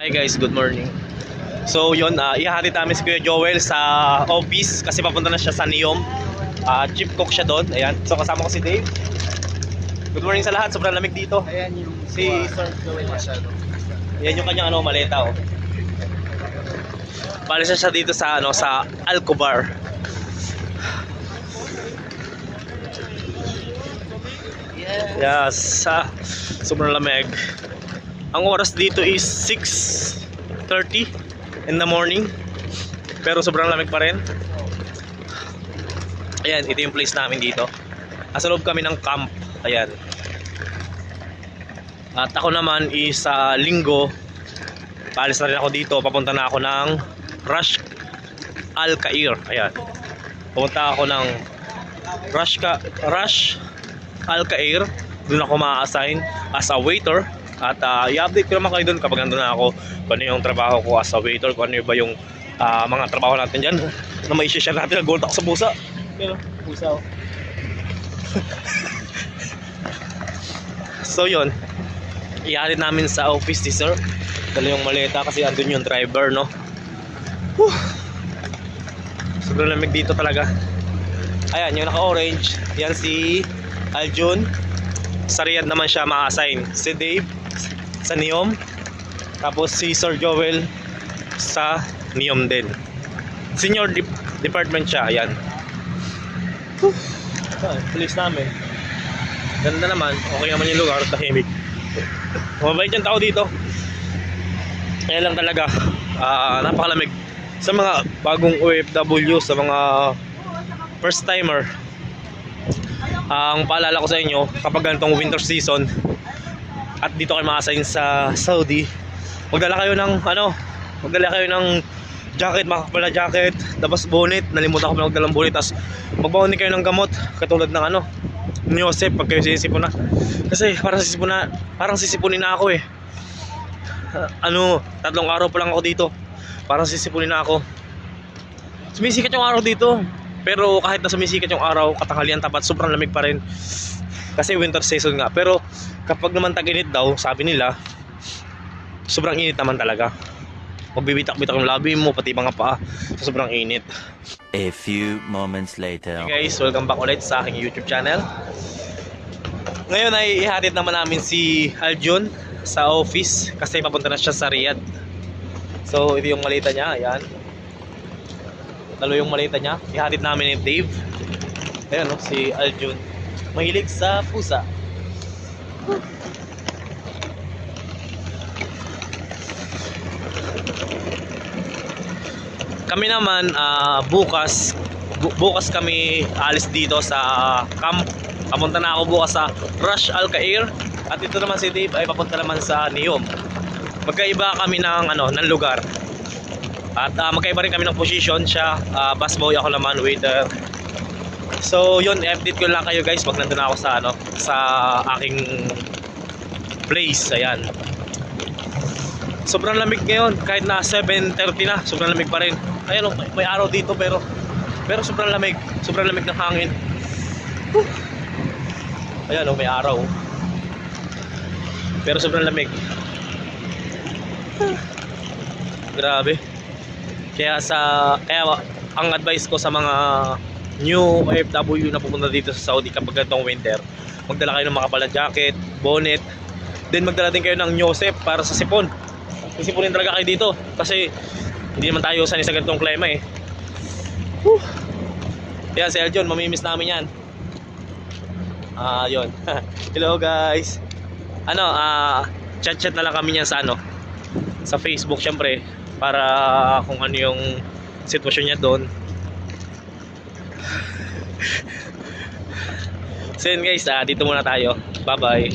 Hi guys, good morning. So yun, ihahatid namin si Kuya Joel sa office kasi papunta na siya sa Neom. Chief cook siya doon. Ayan. So kasama ko si Dave. Good morning sa lahat. Sobrang lamig dito. Ayan yung Si Sir Joel. masyado. Yan yung kanyang maleta oh. Palis na siya dito sa sa Alcobar. Yes, sobrang lamig. Ang oras dito is 6:30 in the morning. Pero sobrang lamig pa rin. Ayan, ito yung place namin dito. Nasa loob kami ng camp. Ayan. At ako naman is sa linggo, paalis na rin ako dito. Papunta na ako ng Rush Al Khair. Ayan. Pumunta ako ng Rush Al Khair. Doon ako ma-assign as a waiter. At i-update ko naman kayo doon kapag nandun na ako kung ano yung trabaho ko as a waiter, kung ano ba yung mga trabaho natin dyan na may share natin. Nag-gold ako sa pusa. Pero, pusa oh. So yun, ihatid namin sa office ni sir. Dala yung maleta kasi andun yung driver, no. Sobrang lamig dito talaga. Ayan, yung naka-orange, yan si Aljun. Sa Riyadh naman siya ma-assign. Si Dave sa Neom. Tapos si Sir Joel sa Neom din. Senior department siya. Ayan. Police namin. Ganda naman. Okay naman yung lugar. Tahimik. Mabait yung tao dito. Kaya lang talaga napakalamig. Sa mga bagong OFW, sa mga first timer, ang paalala ko sa inyo, kapag ganitong winter season at dito kayo ma-assign sa Saudi, magdala kayo ng jacket, makakapal na jacket, tapos bonnet. Nalimutan ko na magdala ng bonnet. Tapos magbaon din kayo ng gamot katulad ng ni Joseph pag kayo sisipon na, kasi parang sisipunin na ako eh. 3 araw pa lang ako dito, parang sisipunin na ako. Sumisikat yung araw dito, pero kahit na sumisikat yung araw, katanghalian tapat, sobrang lamig pa rin kasi winter season nga. Pero kapag naman tag-init daw, sabi nila, sobrang init naman talaga. Magbibitak-bitak yung labi mo, pati mga paa sa sobrang init. A few moments later. Hey guys, welcome back ulit sa aking YouTube channel. Ngayon ay ihatid naman namin si Aljun sa office kasi papunta na siya sa Riyadh. So ito yung maleta niya, ayan. Talo yung maleta niya. Ihatid namin ni Dave. Ayan si Aljun. Mahilig sa pusa. Kami naman bukas kami alis dito sa camp. Papunta na ako bukas sa Rush Al Khair. At ito naman si Dave ay papunta naman sa Neom. Magkaiba kami ng lugar. At magkaiba rin kami ng position. Siya busboy, ako naman waiter. So yun, i-update ko lang kayo guys pag nandun ako sa aking place. Ayan. Sobrang lamig ngayon, kahit na 7:30 na, sobrang lamig pa rin. Ayan, may araw dito pero sobrang lamig ng hangin. Ayan, may araw. Pero sobrang lamig. Grabe. Kaya ang advice ko sa mga new OFW na pumunta dito sa Saudi kapag ganitong winter, magdala kayo ng makapal na jacket, bonnet, then magdala din kayo ng Joseph para sa sipon. Sisipunin talaga kayo dito kasi hindi naman tayo sanay sa ganitong klima eh. Yan si Aljun, mamimiss namin yan. Yun. Hello guys. Chat na lang kami niyan sa Facebook syempre, para kung ano yung sitwasyon niya doon. So yun guys, dito muna tayo. Bye bye.